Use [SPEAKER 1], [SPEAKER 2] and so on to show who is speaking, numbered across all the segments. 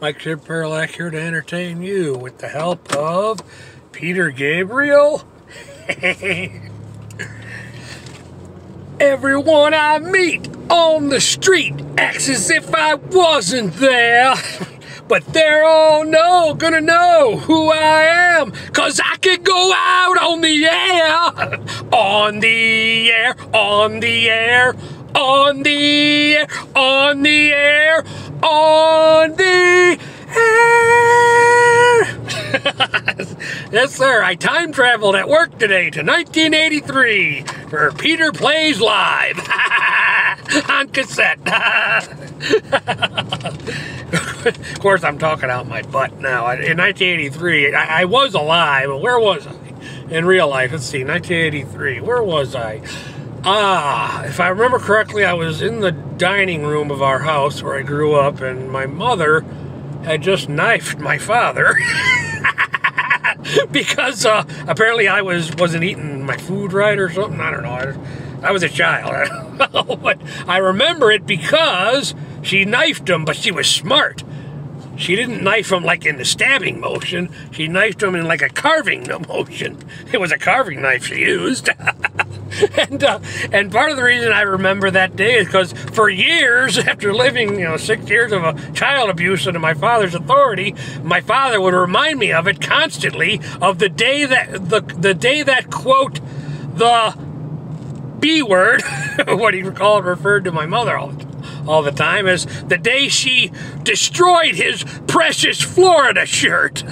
[SPEAKER 1] Mike Shipperlack here to entertain you with the help of Peter Gabriel. Everyone I meet on the street acts as if I wasn't there. But they're all gonna know who I am, 'cause I could go out on the air. On the air, on the air, on the air, on the air, on the air. Yes, sir, I time traveled at work today to 1983 for Peter Plays Live on cassette. Of course, I'm talking out my butt now. In 1983, I was alive, but where was I in real life? Let's see, 1983, where was I? If I remember correctly, I was in the dining room of our house where I grew up, and my mother had just knifed my father because apparently I wasn't eating my food right or something. I don't know. I was a child. I don't know, but I remember it because she knifed him, but she was smart. She didn't knife him like in the stabbing motion. She knifed him in like a carving motion. It was a carving knife she used. And part of the reason I remember that day is because for years, after living 6 years of a child abuse under my father's authority, my father would remind me of it constantly, of the day that day that quote the B word, what he referred to my mother all the time, as the day she destroyed his precious Florida shirt.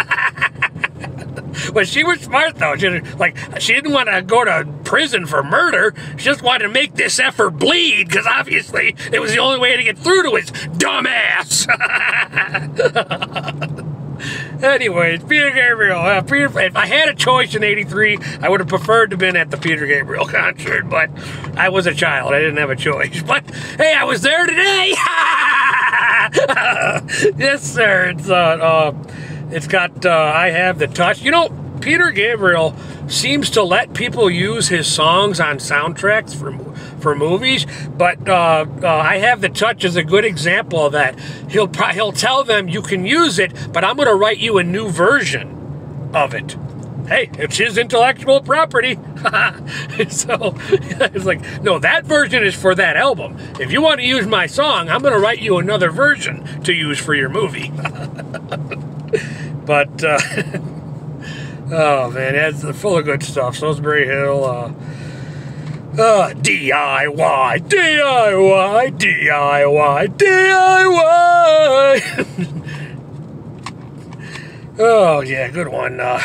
[SPEAKER 1] But she was smart, though. She didn't want to go to prison for murder. She just wanted to make this effer bleed, because obviously it was the only way to get through to his dumb ass. Anyways, Peter Gabriel. If I had a choice in '83, I would have preferred to have been at the Peter Gabriel concert, but I was a child. I didn't have a choice. But hey, I was there today. Yes, sir. It's got I Have the Touch. Peter Gabriel seems to let people use his songs on soundtracks for movies, but I Have the Touch is a good example of that. He'll tell them you can use it, but I'm going to write you a new version of it. Hey, it's his intellectual property. So it's like, no, that version is for that album. If you want to use my song, I'm going to write you another version to use for your movie. But oh man, it's full of good stuff. Salisbury Hill, DIY, DIY, DIY, DIY. Oh yeah, good one. A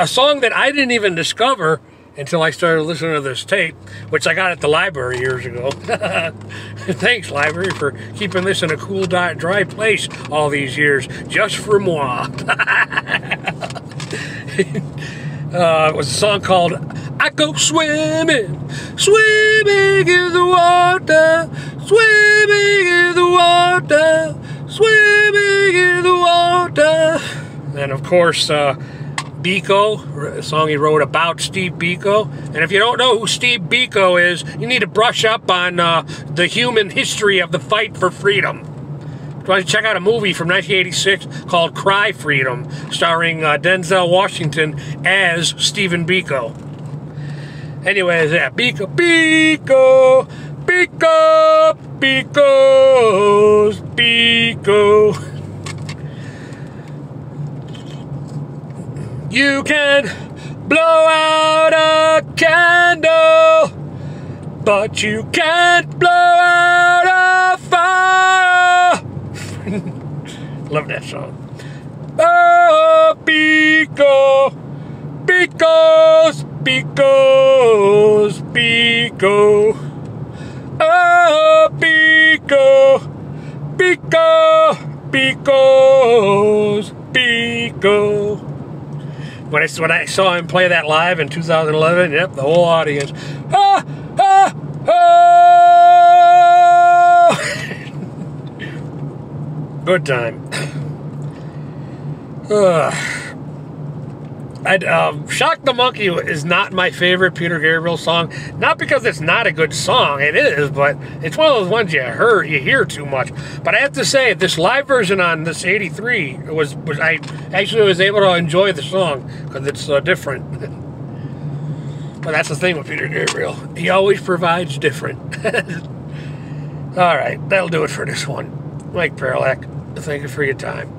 [SPEAKER 1] song that I didn't even discover until I started listening to this tape, which I got at the library years ago. Thanks, library, for keeping this in a cool, dry place all these years, just for moi. It was a song called I Go Swimming, Swimming in the Water, Swimming in the Water, Swimming in the Water. And of course, Biko, a song he wrote about Steve Biko. And if you don't know who Steve Biko is, you need to brush up on the human history of the fight for freedom. If you want to check out a movie from 1986 called Cry Freedom, starring Denzel Washington as Stephen Biko. Anyways, yeah, Biko, Biko, Biko, Biko's Biko. You can blow out a candle, but you can't blow out a fire. Love that song. Oh, Biko, Biko's, Biko's, Biko. Oh, Biko, Biko, Biko's, Biko. When I saw him play that live in 2011, yep, the whole audience, ah, ah, oh! Good time. Shock the Monkey is not my favorite Peter Gabriel song. Not because it's not a good song, it is, but it's one of those ones you hear too much. But I have to say, this live version on this 83 I actually was able to enjoy the song because it's different. But that's the thing with Peter Gabriel. He always provides different. All right, that'll do it for this one. Mike Perlak, thank you for your time.